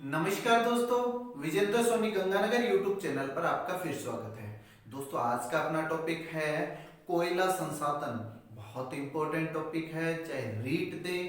नमस्कार दोस्तों, Vijendra Soni Ganganagar YouTube channel पर आपका फिर स्वागत है। दोस्तों, आज का अपना टॉपिक है कोयला संसाधन। बहुत इंपॉर्टेंट टॉपिक है। चाहे रीट दे,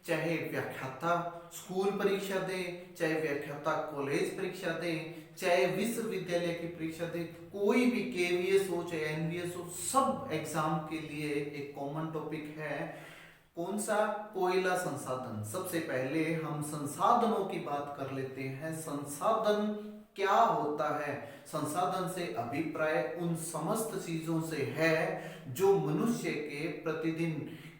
चाहे व्याख्याता स्कूल परीक्षा दे, चाहे व्याख्याता कॉलेज परीक्षा दे, चाहे विश्वविद्यालय की परीक्षा दे, कोई भी केवीएस हो चाहे एनवीएस हो, सब एग्जाम के लिए एक कॉमन टॉपिक है। कौन सा? कोयला संसाधन। सबसे पहले हम संसाधनों की बात कर लेते हैं। संसाधन क्या होता है? संसाधन से अभिप्राय उन समस्त चीजों से है जो मनुष्य के प्रतिदिन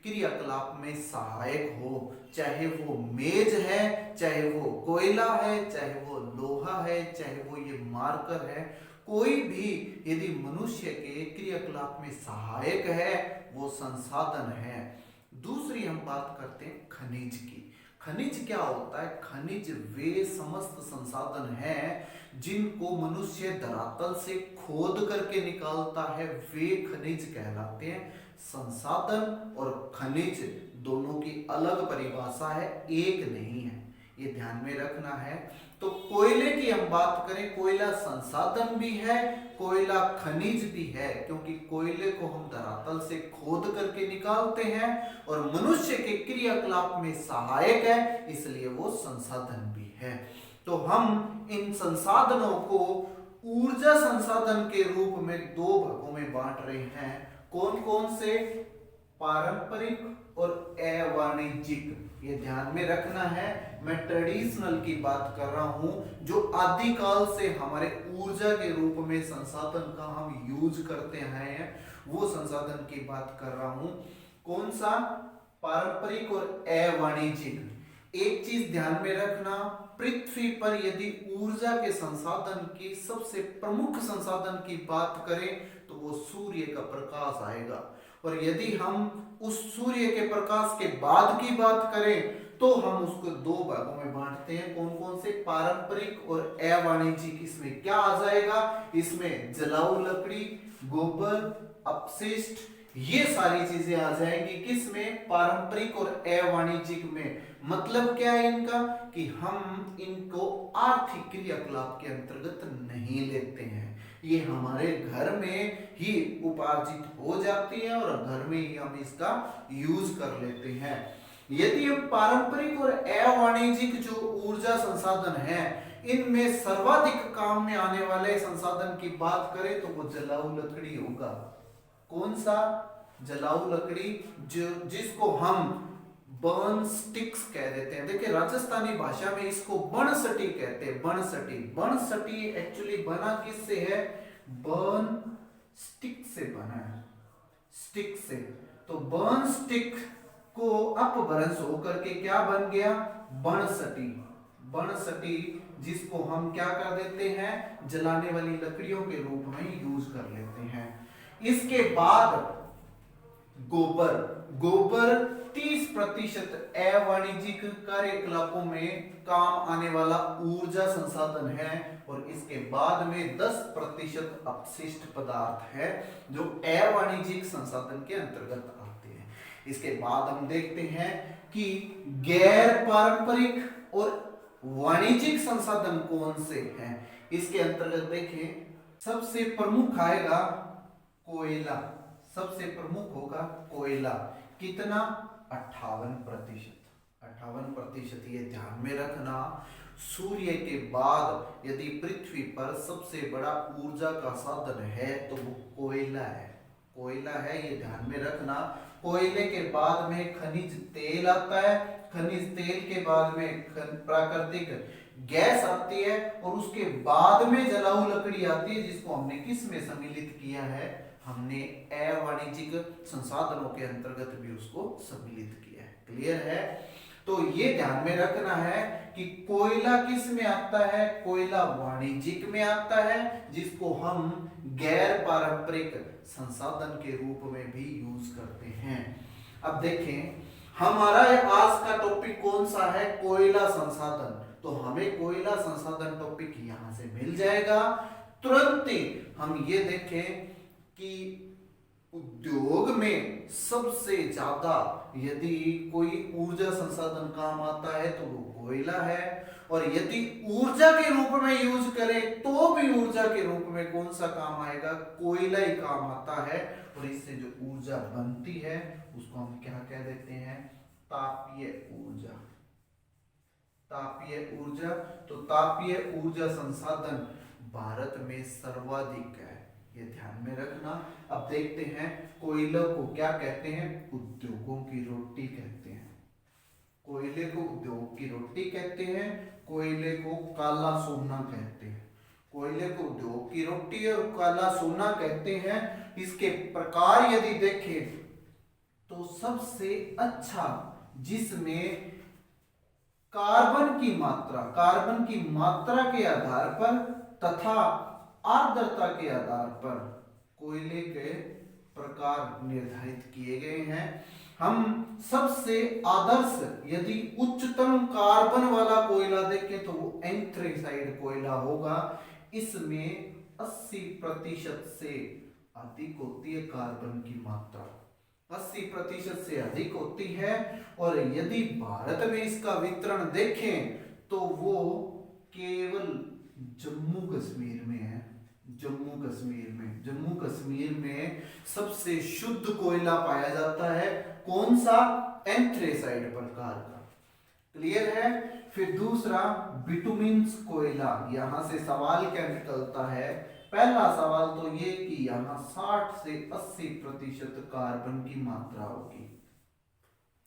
क्रियाकलाप में सहायक हो। चाहे वो मेज है, चाहे वो कोयला है, चाहे वो लोहा है, चाहे वो ये मार्कर है, कोई भी यदि मनुष्य के क्रियाकलाप में सहायक है वो संसाधन है। दूसरी हम बात करते हैं खनिज की। खनिज क्या होता है? खनिज वे समस्त संसाधन हैं जिनको मनुष्य धरातल से खोद करके निकालता है, वे खनिज कहलाते हैं। संसाधन और खनिज दोनों की अलग परिभाषा है, एक नहीं है, ये ध्यान में रखना है। तो कोयले की हम बात करें, कोयला संसाधन भी है, कोयला खनिज भी है, क्योंकि कोयले को हम धरातल से खोद करके निकालते हैं और मनुष्य के क्रियाकलाप में सहायक है, इसलिए वो संसाधन भी है। तो हम इन संसाधनों को ऊर्जा संसाधन के रूप में दो भागों में बांट रहे हैं। कौन कौन से? पारंपरिक और अवाणिज्यिक। ये ध्यान में रखना है। मैं ट्रेडिशनल की बात कर रहा हूं, जो आदिकाल से हमारे ऊर्जा के रूप में संसाधन का हम यूज करते हैं, वो संसाधन की बात कर रहा हूं। कौन सा? पारंपरिक और अवाणिज्यिक। एक चीज ध्यान में रखना, पृथ्वी पर यदि ऊर्जा के संसाधन की सबसे प्रमुख संसाधन की बात करें तो वो सूर्य का प्रकाश आएगा। और यदि हम उस सूर्य के प्रकाश के बाद की बात करें तो हम उसको दो भागों में बांटते हैं। कौन कौन से? पारंपरिक और अवाणिज्यिक। इसमें क्या आ जाएगा? इसमें जलाऊ लकड़ी, गोबर, अपशिष्ट, ये सारी चीजें आ जाएंगी। किसमें? पारंपरिक और अवाणिज्यिक में। मतलब क्या है इनका? कि हम इनको आर्थिक क्रियाकलाप के अंतर्गत नहीं लेते हैं, ये हमारे घर में ही उपार्जित हो जाती है और घर में ही हम इसका यूज कर लेते हैं। यदि हम पारंपरिक और अवाणिज्यिक जो ऊर्जा संसाधन है, इनमें सर्वाधिक काम में आने वाले संसाधन की बात करें तो वो जलाऊ लकड़ी होगा। कौन सा? जलाऊ लकड़ी, जो जिसको हम बर्न स्टिक्स कह देते हैं। देखिए, राजस्थानी भाषा में इसको बनसटी कहते हैं। बनसटी। बनसटी एक्चुअली बना किससे है? बर्न स्टिक से बना है, स्टिक से। तो बर्न स्टिक को अपभ्रंश होकर के क्या बन गया? बनसटी। बनसटी, जिसको हम क्या कर देते हैं? जलाने वाली लकड़ियों के रूप में यूज कर लेते हैं। इसके बाद गोबर। गोबर 30% अवाणिज्यिक कार्यकलापों में काम आने वाला ऊर्जा संसाधन है और इसके बाद में 10% अपशिष्ट पदार्थ है जो अवाणिज्यिक संसाधन के अंतर्गत आते हैं। इसके बाद हम देखते हैं कि गैर पारंपरिक और वाणिज्यिक संसाधन कौन से हैं। इसके अंतर्गत देखें, सबसे प्रमुख आएगा कोयला। सबसे प्रमुख होगा कोयला। कितना? 58%। 58%। ये ध्यान में रखना। सूर्य के बाद यदि पृथ्वी पर सबसे बड़ा ऊर्जा का साधन है तो वो कोयला है। कोयला है, ये ध्यान में रखना। कोयले के बाद में खनिज तेल आता है, खनिज तेल के बाद में प्राकृतिक गैस आती है और उसके बाद में जलाऊ लकड़ी आती है, जिसको हमने किस में सम्मिलित किया है? हमने अवाणिज्यिक संसाधनों के अंतर्गत भी उसको सम्मिलित किया है। क्लियर है? तो ये ध्यान में रखना है कि कोयला किस में आता है? कोयला वाणिज्यिक में आता है, जिसको हम गैर पारंपरिक संसाधन के रूप में भी यूज करते हैं। अब देखें, हमारा आज का टॉपिक कौन सा है? कोयला संसाधन। तो हमें कोयला संसाधन टॉपिक यहां से मिल जाएगा। तुरंत ही हम ये देखें कि उद्योग में सबसे ज्यादा यदि कोई ऊर्जा संसाधन काम आता है तो वो कोयला है, और यदि ऊर्जा के रूप में यूज करें तो भी ऊर्जा के रूप में कौन सा काम आएगा, कोयला ही काम आता है। और इससे जो ऊर्जा बनती है उसको हम क्या कह देते हैं, तापीय ऊर्जा। तापीय ऊर्जा, तो तापीय ऊर्जा संसाधन भारत में सर्वाधिक है, ये ध्यान में रखना। अब देखते हैं कोयले को क्या कहते हैं, उद्योगों की रोटी कहते हैं। कोयले को उद्योग की रोटी कहते हैं, कोयले को काला सोना कहते हैं। कोयले को उद्योग की रोटी और काला सोना कहते हैं। इसके प्रकार यदि देखें तो सबसे अच्छा जिसमें कार्बन की मात्रा के आधार पर तथा आर्द्रता के आधार पर कोयले के प्रकार निर्धारित किए गए हैं। हम सबसे आदर्श यदि उच्चतम कार्बन वाला कोयला देखें तो वो एंथ्रेसाइड कोयला होगा। इसमें 80% से अधिक होती है कार्बन की मात्रा, 80% से अधिक होती है। और यदि भारत में इसका वितरण देखें तो वो केवल जम्मू कश्मीर में है। जम्मू कश्मीर में सबसे शुद्ध कोयला पाया जाता है, कौन सा, एंथ्रेसाइड प्रकार का। क्लियर है। फिर दूसरा बिटुमिन्स कोयला, यहां से सवाल क्या निकलता है, पहला सवाल तो ये कि यहां 60 से 80% कार्बन की मात्रा होगी।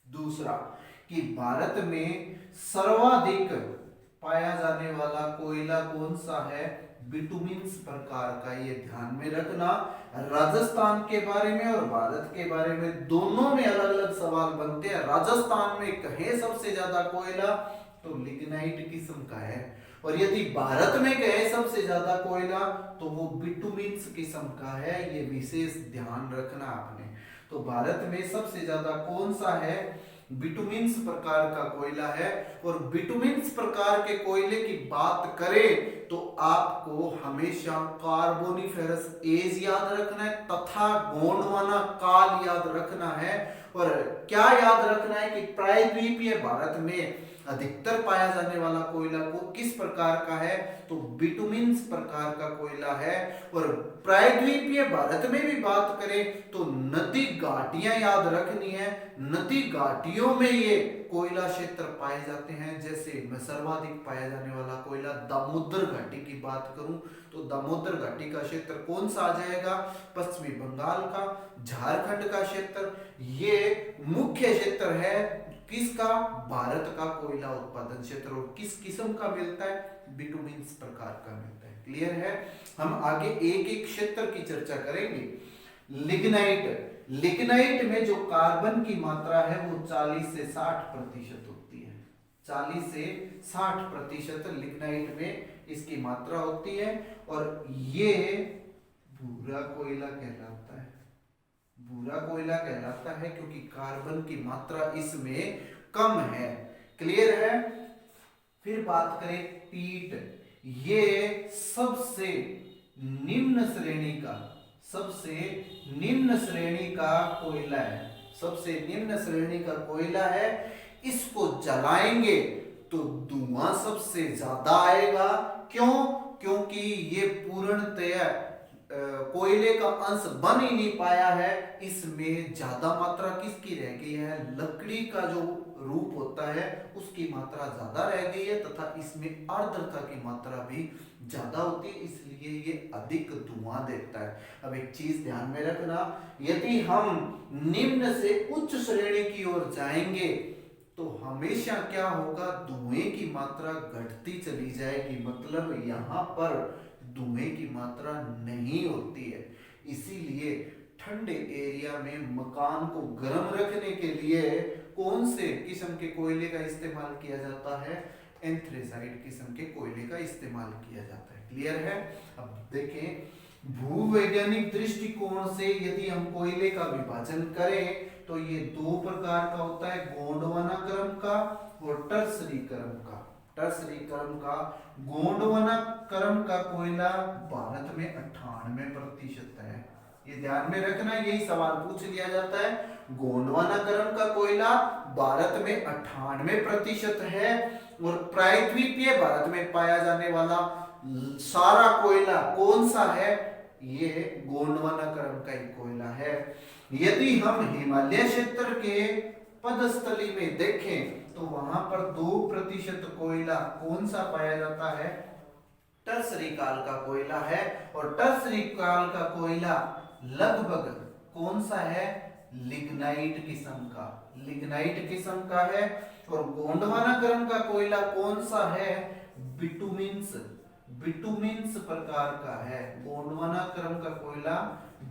दूसरा कि भारत में सर्वाधिक पाया जाने वाला कोयला कौन सा है, बिटुमिन्स प्रकार का, ये ध्यान में रखना। राजस्थान के बारे में और भारत के बारे में दोनों में अलग अलग सवाल बनते हैं। राजस्थान में कहे सबसे ज्यादा कोयला तो लिग्नाइट किस्म का है, और यदि भारत में कहे सबसे ज्यादा कोयला तो वो बिटुमिन्स किस्म का है, ये विशेष ध्यान रखना आपने। तो भारत में सबसे ज्यादा कौन सा है, बिटुमिन्स प्रकार का कोयला है। और बिटुमिन्स प्रकार के कोयले की बात करें तो आपको हमेशा कार्बोनिफेरस एज याद रखना है तथा गोंडवाना काल याद रखना है। और क्या याद रखना है कि प्रायद्वीपीय भारत में अधिकतर पाया जाने वाला कोयला को किस प्रकार का है, तो बिटुमिन्स प्रकार का कोयला है। और प्रायद्वीपीय भारत में भी बात करें तो नदी घाटियां याद रखनी है, नदी घाटियों में ये कोयला क्षेत्र पाए जाते हैं। जैसे मैं सर्वाधिक पाया जाने वाला कोयला दामोदर घाटी की बात करूं तो दामोदर घाटी का क्षेत्र कौन सा आ जाएगा, पश्चिमी बंगाल का, झारखंड का क्षेत्र। ये मुख्य क्षेत्र है किसका, भारत का कोयला उत्पादन क्षेत्र। और किस किस्म का मिलता है, बिटुमिन्स प्रकार का मिलता है। क्लियर है। हम आगे एक एक क्षेत्र की चर्चा करेंगे। लिग्नाइट में जो कार्बन की मात्रा है वो 40 से 60% होती है। 40 से 60% लिग्नाइट में इसकी मात्रा होती है। और ये भूरा कोयला कहलाता है, भूरा कोयला कहलाता है क्योंकि कार्बन की मात्रा इसमें कम है। क्लियर है। फिर बात करें पीट, ये सबसे निम्न श्रेणी का कोयला है, सबसे निम्न श्रेणी का कोयला है। इसको जलाएंगे तो धुआं सबसे ज्यादा आएगा। क्यों, क्योंकि ये पूर्णतया कोयले का अंश बन ही नहीं पाया है। इसमें ज्यादा मात्रा किसकी रह गई है, लकड़ी का जो रूप होता है उसकी मात्रा ज्यादा रह गई है तथा इसमें आर्द्रता की मात्रा भी ज्यादा होती है, इसलिए ये अधिक धुआं देता है। अब एक चीज ध्यान में रखना, यदि हम निम्न से उच्च श्रेणी की ओर जाएंगे तो हमेशा क्या होगा, धुएं की मात्रा घटती चली जाएगी। मतलब यहां पर धुएं की मात्रा नहीं होती है। इसीलिए ठंडे एरिया में मकान को गर्म रखने के लिए कौन से किस्म के कोयले का इस्तेमाल किया जाता है, एंथ्रेसाइड किस्म के कोयले का इस्तेमाल किया जाता है। क्लियर है। अब देखें भूवैज्ञानिक दृष्टिकोण से यदि हम कोयले का विभाजन करें तो ये दो प्रकार का होता है, गोंडवाना क्रम का और टर्सरी क्रम का। टर्सरी क्रम का, गोंडवाना क्रम का कोयला भारत में 98% है, ये ध्यान में रखना, यही सवाल पूछ लिया जाता है। गोंडवानाकरण का कोयला भारत में 98% है और प्रायद्वीपीय भारत में पाया जाने वाला सारा कोयला कौन सा है? ये गोंडवानाकरण का ही कोयला है। यदि हम हिमालय क्षेत्र के पदस्थली में देखें तो वहां पर 2% कोयला कौन सा पाया जाता है? टर्सरी काल का कोयला है। और टर्सरी काल का कोयला लगभग कौन सा है? लिग्नाइट किस्म का, लिग्नाइट किस्म का है। और गोंडवानाकरण का कोयला कौन सा है? बिटुमिन्स, बिटुमिन्स प्रकार का है। गोंडवानाकरण का कोयला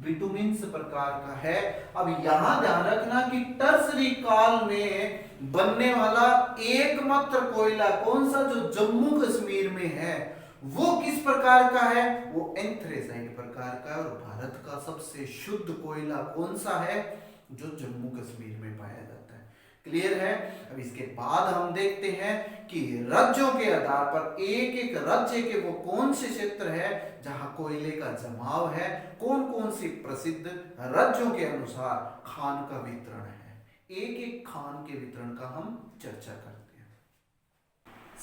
बिटुमिन्स प्रकार का है। अब यहां ध्यान रखना कि टर्सरी काल में बनने वाला एकमात्र कोयला कौन सा जो जम्मू कश्मीर में है वो किस प्रकार का है? वो एंथ्रेसाइट प्रकार का है। और भारत का सबसे शुद्ध कोयला कौन सा है? जो जम्मू कश्मीर में पाया जाता है। क्लियर है? अब इसके बाद हम देखते हैं कि राज्यों के आधार पर एक एक राज्य के वो कौन से क्षेत्र है जहां कोयले का जमाव है, कौन कौन सी प्रसिद्ध राज्यों के अनुसार खान का वितरण है। एक एक खान के वितरण का हम चर्चा करते हैं।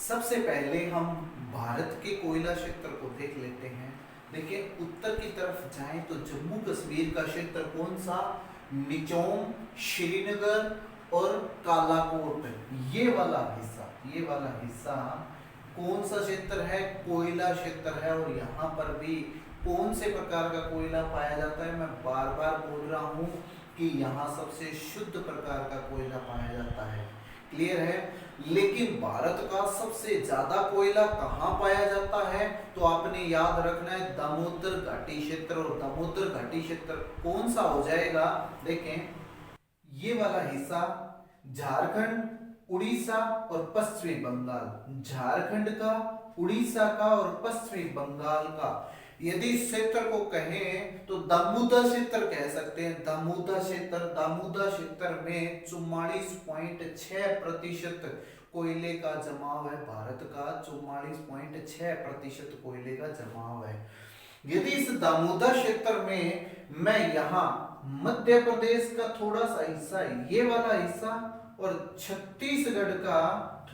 सबसे पहले हम भारत के कोयला क्षेत्र को देख लेते हैं। देखिए, उत्तर की तरफ जाएं तो जम्मू कश्मीर का क्षेत्र कौन सा? निचोम, श्रीनगर और कालाकोट, ये वाला हिस्सा, ये वाला हिस्सा कौन सा क्षेत्र है? कोयला क्षेत्र है। और यहाँ पर भी कौन से प्रकार का कोयला पाया जाता है? मैं बार बार बोल रहा हूँ कि यहाँ सबसे शुद्ध प्रकार का कोयला पाया जाता है। क्लियर है? लेकिन भारत का सबसे ज्यादा कोयला कहाँ पाया जाता है? तो आपने याद रखना है दामोदर घाटी क्षेत्र। और दामोदर घाटी क्षेत्र कौन सा हो जाएगा? देखें, ये वाला हिस्सा झारखंड, उड़ीसा और पश्चिमी बंगाल, झारखंड का, उड़ीसा का और पश्चिमी बंगाल का यदि इस क्षेत्र को कहें तो दामोदर क्षेत्र कह सकते हैं। दामोदर क्षेत्र, दामोदर क्षेत्र में 44.6% कोयले का जमाव है। भारत का 44.6% कोयले का जमाव है। यदि इस दामोदर क्षेत्र में मैं यहाँ मध्य प्रदेश का थोड़ा सा हिस्सा, ये वाला हिस्सा, और छत्तीसगढ़ का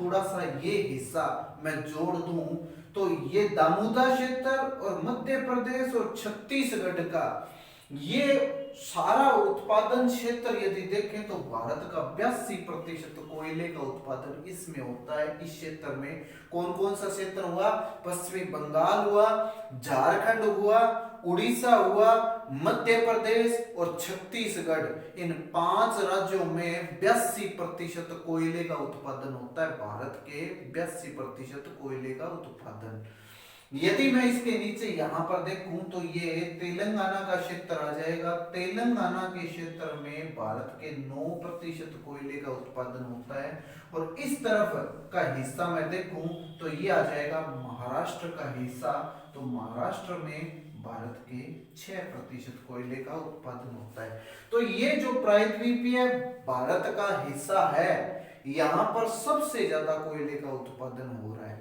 थोड़ा सा ये हिस्सा मैं जोड़ दूं तो ये दामोदर क्षेत्र और मध्य प्रदेश और छत्तीसगढ़ का ये सारा उत्पादन क्षेत्र यदि देखें तो भारत का 82% कोयले का उत्पादन इसमें होता है। इस क्षेत्र में कौन कौन सा क्षेत्र हुआ? पश्चिमी बंगाल हुआ, झारखंड हुआ, उड़ीसा हुआ, मध्य प्रदेश और छत्तीसगढ़। इन 5 राज्यों में 82% कोयले का उत्पादन होता है। भारत के 82% कोयले का उत्पादन। यदि मैं इसके नीचे यहाँ पर देखूं तो ये तेलंगाना का क्षेत्र आ जाएगा। तेलंगाना के क्षेत्र में भारत के 9% कोयले का उत्पादन होता है। और इस तरफ का हिस्सा मैं देखूं तो ये आ जाएगा महाराष्ट्र का हिस्सा। तो महाराष्ट्र में भारत के 6% कोयले का उत्पादन होता है। तो ये जो प्रायद्वीपीय भारत का हिस्सा है यहाँ पर सबसे ज्यादा कोयले का उत्पादन हो रहा है।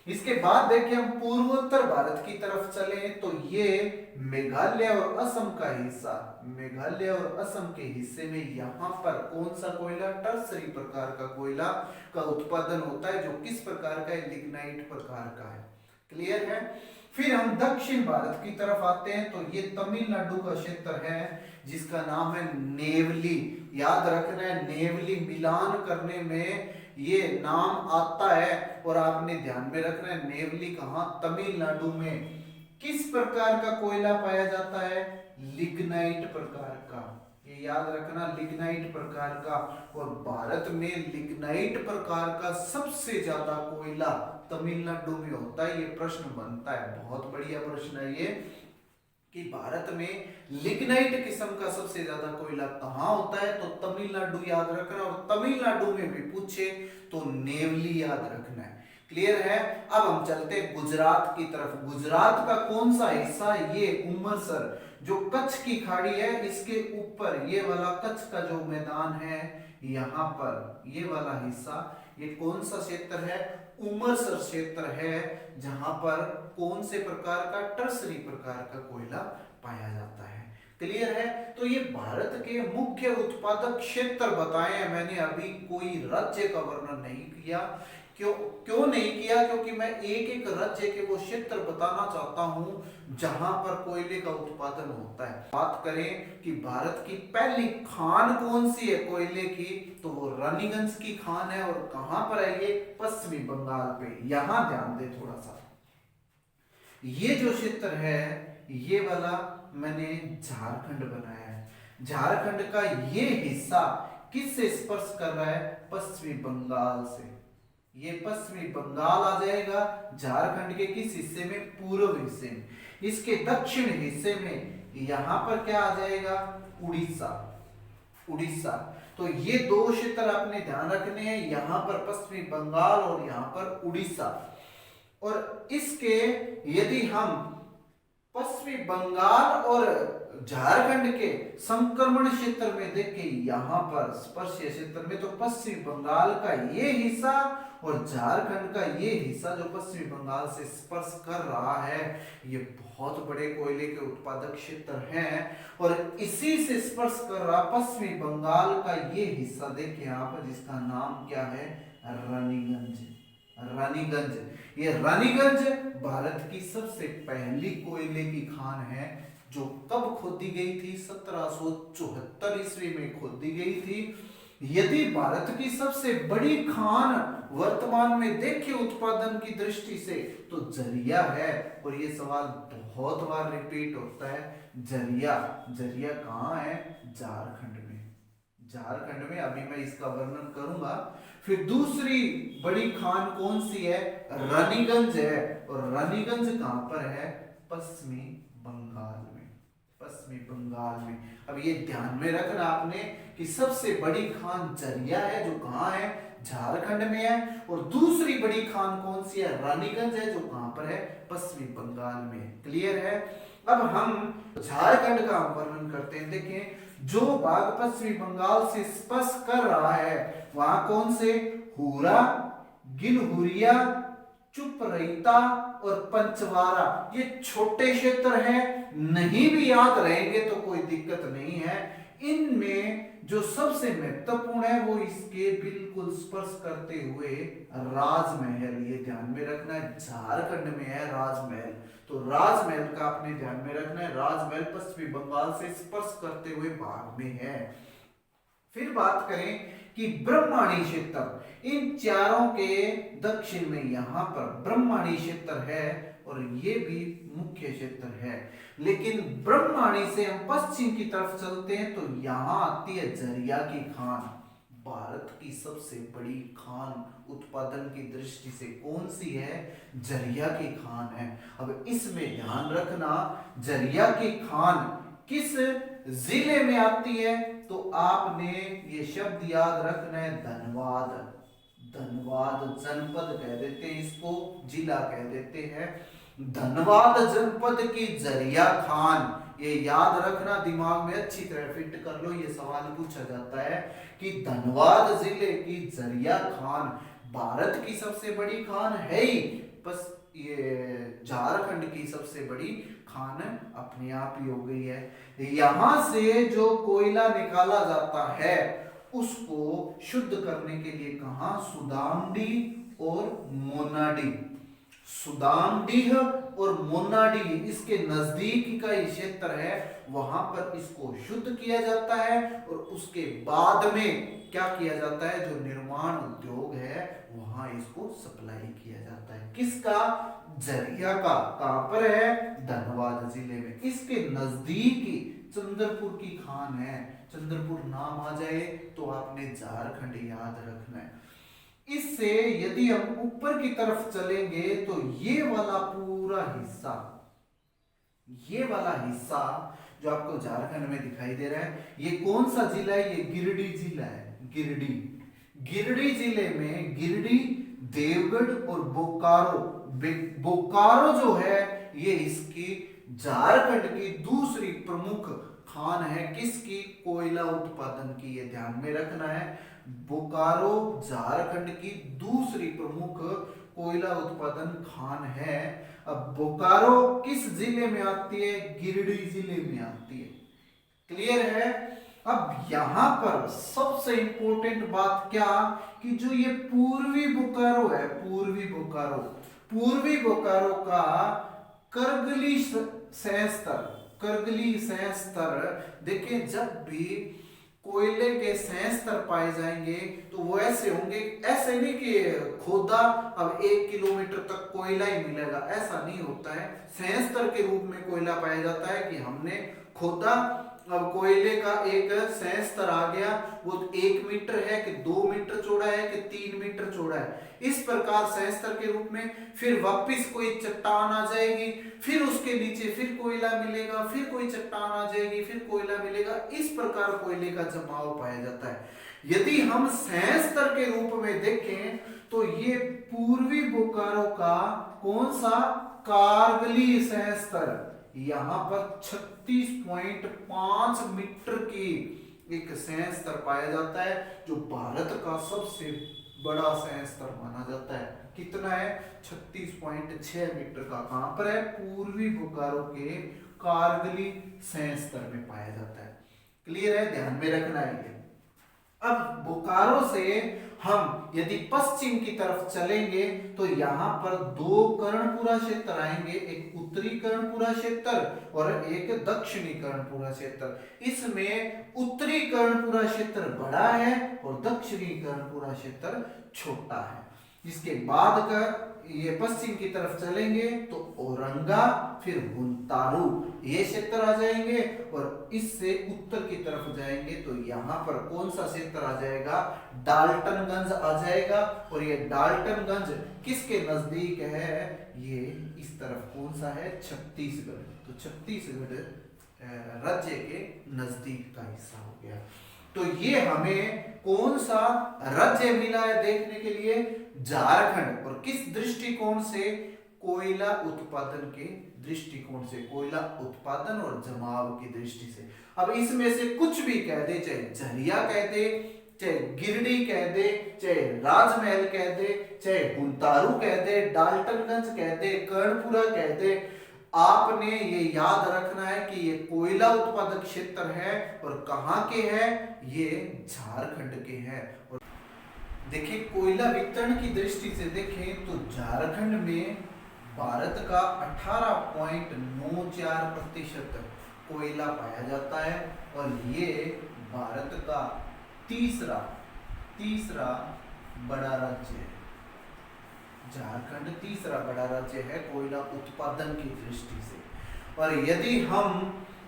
इसके बाद देखिए हम पूर्वोत्तर भारत की तरफ चले तो ये मेघालय और असम का हिस्सा, मेघालय और असम के हिस्से में यहाँ पर कौन सा कोयला? टर्सरी प्रकार का कोयला का उत्पादन होता है। जो किस प्रकार का है? लिग्नाइट प्रकार का है। क्लियर है? फिर हम दक्षिण भारत की तरफ आते हैं तो ये तमिलनाडु का क्षेत्र है जिसका नाम है नेवली। याद रखना है, नेवली मिलान करने में ये नाम आता है। और आपने ध्यान में रखना है नेवली कहाँ? तमिलनाडु में। किस प्रकार का कोयला पाया जाता है? लिग्नाइट प्रकार का। ये याद रखना, लिग्नाइट प्रकार का। और भारत में लिग्नाइट प्रकार का सबसे ज्यादा कोयला तमिलनाडु में होता है। ये प्रश्न बनता है, बहुत बढ़िया प्रश्न है ये, कि भारत में लिग्नाइट किस्म का सबसे ज्यादा कोयला कहाँ होता है? तो तमिलनाडु याद रखना। और तमिलनाडु में भी पूछे तो नेवली याद रखना है। क्लियर है? अब हम चलते हैं गुजरात की तरफ। गुजरात का कौन सा हिस्सा? ये उमरसर, जो कच्छ की खाड़ी है इसके ऊपर ये वाला कच्छ का जो मैदान है यहाँ पर ये वाला हिस्सा, ये कौन सा क्षेत्र है? उमरसर क्षेत्र है जहां पर कौन से प्रकार का? टर्सरी प्रकार का कोयला पाया जाता है। क्लियर है। तो ये भारत के मुख्य उत्पादक क्षेत्र बताए हैं मैंने, अभी कोई राज्य का वर्णन नहीं किया। क्यों क्यों नहीं किया? क्योंकि मैं एक एक राज्य के वो क्षेत्र बताना चाहता हूं जहां पर कोयले का उत्पादन होता है। बात करें कि भारत की पहली खान कौन सी है कोयले की, तो वो रानीगंज की खान है। और कहां पर है ये? पश्चिमी बंगाल पे। यहां ध्यान दे थोड़ा सा, ये जो क्षेत्र है ये वाला मैंने झारखंड बनाया है। झारखंड का ये हिस्सा किससे स्पर्श कर रहा है? पश्चिमी बंगाल से। ये पश्चिमी बंगाल आ जाएगा झारखंड के किस हिस्से में? पूर्व हिस्से में। इसके दक्षिण हिस्से में यहां पर क्या आ जाएगा? उड़ीसा। उड़ीसा। तो ये दो क्षेत्र आपने ध्यान रखने हैं, यहां पर पश्चिमी बंगाल और यहां पर उड़ीसा। और इसके यदि हम पश्चिमी बंगाल और झारखंड के संक्रमण क्षेत्र में देखें, यहां पर स्पर्शीय क्षेत्र में, तो पश्चिमी बंगाल का ये हिस्सा और झारखंड का ये हिस्सा जो पश्चिमी बंगाल से स्पर्श कर रहा है, ये बहुत बड़े कोयले के उत्पादक क्षेत्र हैं। और इसी से स्पर्श कर रहा पश्चिमी बंगाल का ये हिस्सा देखिए यहाँ पर, जिसका नाम क्या है? रानीगंज। रानीगंज। ये रानीगंज भारत की सबसे पहली कोयले की खान है, जो कब खोदी गई थी? 1774 ईस्वी में खोदी गई थी। यदि भारत की सबसे बड़ी खान वर्तमान में देखे उत्पादन की दृष्टि से, तो जरिया है। और ये सवाल बहुत बार रिपीट होता है, जरिया। जरिया कहाँ है? झारखंड में। झारखंड में। अभी मैं इसका वर्णन करूंगा। फिर दूसरी बड़ी खान कौन सी है? रानीगंज है। और रानीगंज कहां पर है? पश्चिमी बंगाल में। पश्चिमी बंगाल में। अब ये ध्यान में रखना आपने कि सबसे बड़ी खान जरिया है, जो कहां है? झारखंड में है। और दूसरी बड़ी खान कौन सी है? रानीगंज है, जो कहां पर है? पश्चिमी बंगाल में। क्लियर है। अब हम झारखंड का वर्णन करते हैं। देखें, जो भाग पश्चिमी बंगाल से स्पर्श कर रहा है वहां कौन से? हुरा, गिलहुरिया, चुपरैता और पंचवारा। ये छोटे क्षेत्र हैं, नहीं भी याद रहेंगे तो कोई दिक्कत नहीं है। इनमें जो सबसे महत्वपूर्ण है वो इसके बिल्कुल स्पर्श करते हुए राजमहल, ये ध्यान में रखना है, झारखंड में है राजमहल। तो राजमहल का आपने ध्यान में रखना है, राजमहल पश्चिमी बंगाल से स्पर्श करते हुए भाग में है। फिर बात करें कि ब्रह्माणी क्षेत्र, इन चारों के दक्षिण में यहां पर ब्रह्माणी क्षेत्र है और ये भी मुख्य क्षेत्र है। लेकिन ब्रह्माणी से हम पश्चिम की तरफ चलते हैं तो यहां आती है जरिया की खान। भारत की सबसे बड़ी खान उत्पादन की दृष्टि से कौन सी है? जरिया की खान है। अब इसमें ध्यान रखना, जरिया की खान किस जिले में आती है? तो आपने ये शब्द याद रखना है, धनबाद। धनबाद जनपद कह देते हैं इसको, जिला कह देते हैं। धनबाद जनपद की जरिया खान, ये याद रखना, दिमाग में अच्छी तरह फिट कर लो, ये सवाल पूछा जाता है कि धनबाद जिले की जरिया खान भारत की सबसे बड़ी खान है ही, बस ये झारखंड की सबसे बड़ी खान अपने आप ही हो गई है। यहां से जो कोयला निकाला जाता है उसको शुद्ध करने के लिए कहां? सुदामडी और मोनाडी। सुदामडीह और मोनाडी इसके नजदीक का ये क्षेत्र है, वहां पर इसको शुद्ध किया जाता है और उसके बाद में क्या किया जाता है? जो निर्माण उद्योग है वहां इसको सप्लाई किया जाता है। किसका? जरिया का। कहां पर है? धनबाद जिले में। इसके नजदीक ही चंद्रपुर की खान है। चंद्रपुर नाम आ जाए तो आपने झारखंड याद रखना है। इससे यदि हम ऊपर की तरफ चलेंगे तो ये वाला पूरा हिस्सा, ये वाला हिस्सा जो आपको झारखंड में दिखाई दे रहा है, ये कौन सा जिला है? ये गिरिडीह जिला है। गिरिडीह। गिरिडीह जिले में गिरिडीह, देवगढ़ और बोकारो। बोकारो जो है ये इसकी झारखंड की दूसरी प्रमुख खान है। किसकी? कोयला उत्पादन की, ये ध्यान में रखना है। बोकारो झारखंड की दूसरी प्रमुख कोयला उत्पादन खान है। अब बोकारो किस जिले में आती है? गिरिडीह जिले में आती है। क्लियर है। अब यहां पर सबसे इंपॉर्टेंट बात क्या, कि जो ये पूर्वी बोकारो है, पूर्वी बोकारो का करगिली सहस्तर, करगिली सहस्तर, देखिए जब भी कोयले के सहस्तर पाए जाएंगे तो वो ऐसे होंगे, ऐसे नहीं कि खोदा अब 1 किलोमीटर तक कोयला ही मिलेगा, ऐसा नहीं होता है। सहस्तर के रूप में कोयला पाया जाता है कि हमने खोदा, अब कोयले का एक सहस्तर आ गया, वो 1 मीटर है कि 2 मीटर चौड़ा है कि 3 मीटर चौड़ा है, इस प्रकार सहस्तर के रूप में। फिर वापिस कोई चट्टान आ जाएगी, फिर उसके नीचे फिर कोयला मिलेगा, फिर कोई चट्टान आ जाएगी, फिर कोयला मिलेगा, इस प्रकार कोयले का जमाव पाया जाता है। यदि हम सहस्तर के रूप में देखें तो ये पूर्वी बोकारो का कौन सा, कारगिली सहस्तर, यहां पर 36.5 मीटर की एक सहस्तर पाया जाता है, जो भारत का सबसे बड़ा सहस्तर माना जाता है। कितना है, 36.6 मीटर का। कहां पर है, पूर्वी बोकारो के कारगिली सहस्तर में पाया जाता है। क्लियर है, ध्यान में रखना है। अब बोकारो से हम यदि पश्चिम की तरफ चलेंगे तो यहां पर 2 कर्णपुरा क्षेत्र आएंगे, एक उत्तरी कर्णपुरा क्षेत्र और एक दक्षिणी कर्णपुरा क्षेत्र। इसमें उत्तरी कर्णपुरा क्षेत्र बड़ा है और दक्षिणी कर्णपुरा क्षेत्र छोटा है। इसके बाद का ये पश्चिम की तरफ चलेंगे तो औरंगा, फिर हुंतारू, ये क्षेत्र आ जाएंगे, और इससे उत्तर की तरफ जाएंगे तो यहाँ पर कौन सा क्षेत्र आ जाएगा, डाल्टनगंज आ जाएगा। और ये डाल्टनगंज किसके नजदीक है, ये इस तरफ कौन सा है, छत्तीसगढ़। तो छत्तीसगढ़ राज्य के नजदीक का हिस्सा हो गया। तो ये हमें कौन सा राज्य मिला है देखने के लिए, झारखंड। और किस दृष्टिकोण से, कोयला उत्पादन के दृष्टिकोण से, कोयला उत्पादन और जमाव की दृष्टि से। अब इसमें से कुछ भी कह दे, चाहे झरिया कह दे, चाहे गिरडी कह दे, चाहे राजमहल कह दे, चाहे हुंतारू कह दे, डाल्टनगंज कह दे, कर्णपुरा कह दे, आपने ये याद रखना है कि ये कोयला उत्पादक क्षेत्र है और कहां के हैं, ये झारखंड के हैं। और देखिए कोयला वितरण की दृष्टि से देखें तो झारखंड में भारत का 18.94% कोयला पाया जाता है और ये भारत का तीसरा बड़ा राज्य है। झारखंड तीसरा बड़ा राज्य है कोयला उत्पादन की दृष्टि से। और यदि हम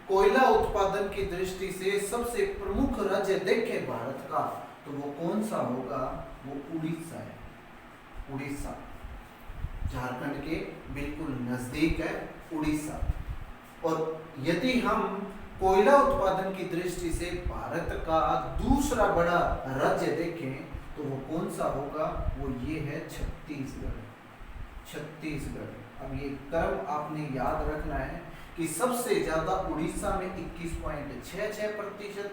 कोयला उत्पादन की दृष्टि से सबसे प्रमुख राज्य देखें भारत का तो वो कौन सा होगा, वो उड़ीसा है। उड़ीसा झारखंड के बिल्कुल नजदीक है उड़ीसा। और यदि हम कोयला उत्पादन की दृष्टि से भारत का दूसरा बड़ा राज्य देखें तो वो कौन सा होगा, वो ये है छत्तीसगढ़। छत्तीसगढ़। अब ये क्रम आपने याद रखना है कि सबसे ज्यादा उड़ीसा में 21.66%,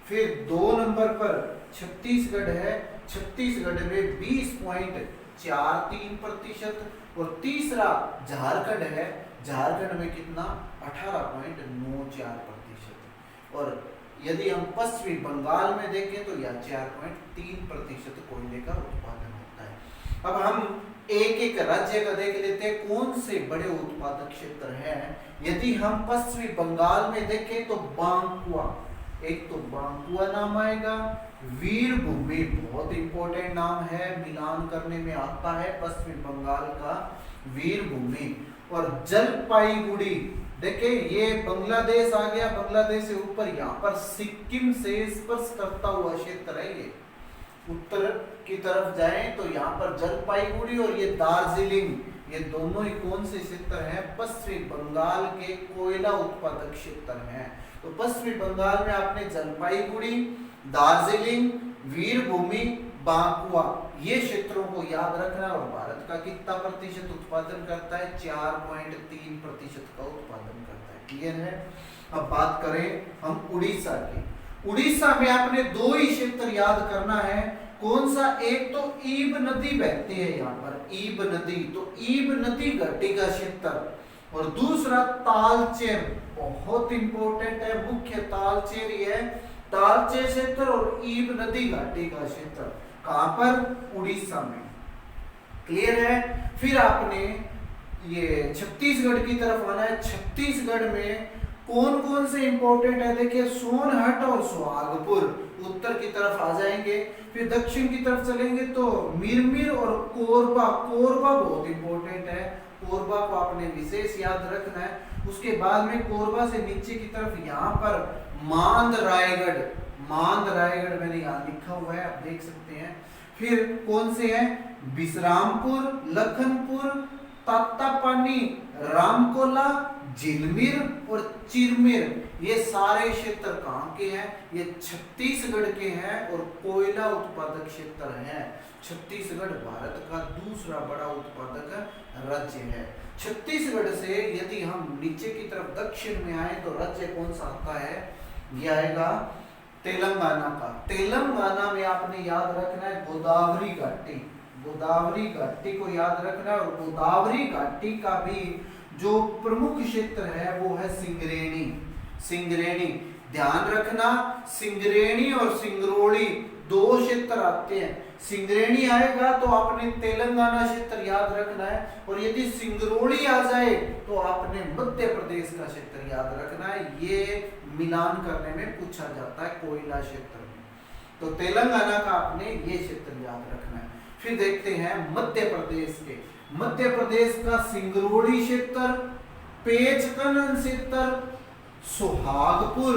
फिर 2 नंबर पर छत्तीसगढ़ है, छत्तीसगढ़ में 20.43%, और तीसरा झारखंड है, झारखंड में कितना 18.94%। और यदि हम पश्चिमी बंगाल में देखें तो यह 4.3% कोयले का उत्पादन होता है। अब हम एक एक राज्य का देख लेते हैं कौन से बड़े उत्पादक क्षेत्र हैं। यदि हम पश्चिमी बंगाल में देखें तो बांकुआ, एक तो बांकुआ नाम आएगा, वीरभूमि बहुत इंपॉर्टेंट नाम है, मिलान करने में आता है पश्चिमी बंगाल का वीरभूमि, और जलपाईगुड़ी। देखिए ये बांग्लादेश आ गया, बांग्लादेश से ऊपर यहाँ पर सिक्किम से स्पर्श करता हुआ क्षेत्र है। ये उत्तर की तरफ जाएं तो यहाँ पर जलपाईगुड़ी और ये दार्जिलिंग, ये दोनों ही कौन से क्षेत्र हैं, पश्चिमी बंगाल के कोयला उत्पादक क्षेत्र हैं। तो पश्चिमी बंगाल में आपने जलपाईगुड़ी, दार्जिलिंग, वीरभूमि, बांकुआ, ये क्षेत्रों को याद रखना। और भारत का कितना प्रतिशत उत्पादन करता है, 4.3% का उत्पादन करता है। क्लियर है। अब बात करें हम उड़ीसा की। उड़ीसा में आपने 2 ही क्षेत्र याद करना है। कौन सा, एक तो ईब नदी बहती है यहाँ पर, ईब नदी, तो ईब नदी घाटी का क्षेत्र, और दूसरा तालचेर, बहुत इंपॉर्टेंट है, मुख्य तालचेर ये है, तालचेर क्षेत्र और ईब नदी घाटी का क्षेत्र, कहां पर, उड़ीसा में। क्लियर है। फिर आपने ये छत्तीसगढ़ की तरफ आना है। छत्तीसगढ़ में कौन कौन से इंपॉर्टेंट है, देखिए सोनहट और सुहागपुर उत्तर की तरफ आ जाएंगे। फिर दक्षिण की तरफ चलेंगे तो मिरमिर और कोरबा, कोरबा बहुत इंपॉर्टेंट है, कोरबा को आपने विशेष याद रखना है। उसके बाद में कोरबा से नीचे की तरफ यहाँ पर मांद रायगढ़, मांद रायगढ़ मैंने यहाँ लिखा हुआ है, आप देख सकते हैं। फिर कौन से हैं, विश्रामपुर, लखनपुर, तातापानी, रामकोला, झिलमिर और चिरमिर, ये सारे क्षेत्र कहाँ के हैं, ये छत्तीसगढ़ के हैं और कोयला उत्पादक क्षेत्र हैं। छत्तीसगढ़ भारत का दूसरा बड़ा उत्पादक राज्य है। छत्तीसगढ़ से यदि हम नीचे की तरफ दक्षिण में आए तो राज्य कौन सा आता है, ये आएगा तेलंगाना का। तेलंगाना में आपने याद रखना है गोदावरी घाटी, गोदावरी घाटी को याद रखना है। और गोदावरी घाटी का भी जो प्रमुख क्षेत्र है वो है सिंगरेणी, सिंगरेणी ध्यान रखना, सिंगरेणी और सिंगरौली दो क्षेत्र आते हैं। सिंगरेणी आएगा तो आपने तेलंगाना क्षेत्र याद रखना है, और यदि सिंगरौली आ जाए तो आपने मध्य प्रदेश का क्षेत्र याद रखना है। ये मिलान करने में पूछा जाता है कोयला क्षेत्र में, तो तेलंगाना का आपने ये क्षेत्र याद रखना है। फिर देखते हैं मध्य प्रदेश के, मध्य प्रदेश का सिंगरौली क्षेत्र, पेचकनन क्षेत्र, सुहागपुर,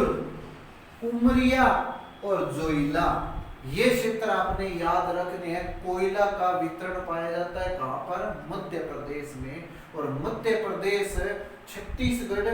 उमरिया और जोइला, ये क्षेत्र आपने याद रखने हैं। कोयला का वितरण पाया जाता है कहां पर, मध्य प्रदेश में। और मध्य प्रदेश छत्तीसगढ़,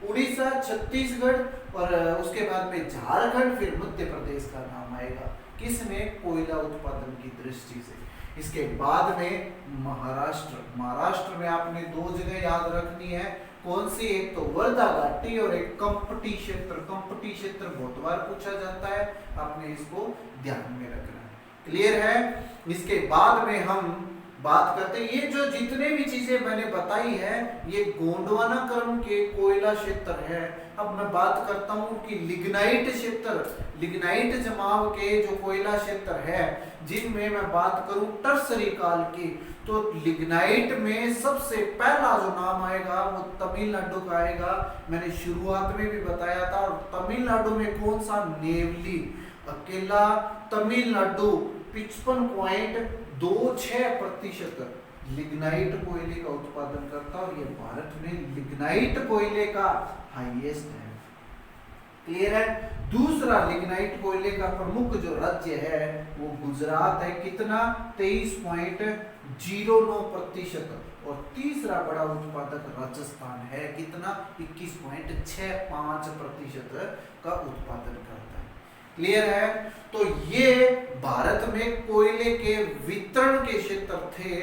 उड़ीसा, छत्तीसगढ़ और उसके बाद में झारखंड, फिर मध्य प्रदेश का नाम आएगा, किसमें, कोयला उत्पादन की दृष्टि से। इसके बाद में महाराष्ट्र, महाराष्ट्र में आपने दो जगह याद रखनी है, कौन सी, एक तो वर्धा घाटी और एक कंपटी क्षेत्र। कंपटी क्षेत्र बहुत बार पूछा जाता है, आपने इसको ध्यान में रखना है। क्लियर है। इसके बाद में हम बात करते हैं, ये जो जितने भी चीजें मैंने बताई है ये गोंडवाना क्रम के कोयला क्षेत्र है। अब मैं बात करता हूं कि लिग्नाइट क्षेत्र, लिग्नाइट जमाव के जो कोयला क्षेत्र है, जिनमें मैं बात करूं टर्सरी काल की, तो लिग्नाइट में सबसे पहला जो नाम आएगा वो तमिलनाडु का आएगा। मैंने शुरुआत में भी बताया था। और तमिलनाडु में कौन सा, नेवली, अकेला तमिलनाडु 55.26% लिग्नाइट कोयले का उत्पादन करता है, और ये भारत में लिग्नाइट कोयले का हाईएस्ट है। क्लियर है। दूसरा लिग्नाइट कोयले का प्रमुख जो राज्य है वो गुजरात है, कितना, 23.09%। और तीसरा बड़ा उत्पादक राजस्थान है, कितना, 21.65% का उत्पादन करता है। क्लियर है। तो ये भारत में कोयले के वितरण के क्षेत्र थे।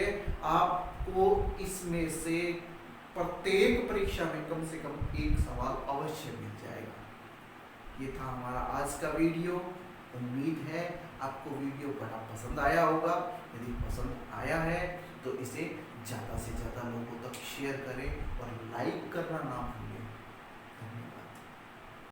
आपको इसमें से प्रत्येक परीक्षा में कम से कम एक सवाल अवश्य मिल जाएगा। ये था हमारा आज का वीडियो। उम्मीद है आपको वीडियो बड़ा पसंद आया होगा। यदि पसंद आया है तो इसे ज़्यादा से ज़्यादा लोगों तक शेयर करें और लाइक करना ना भूलें।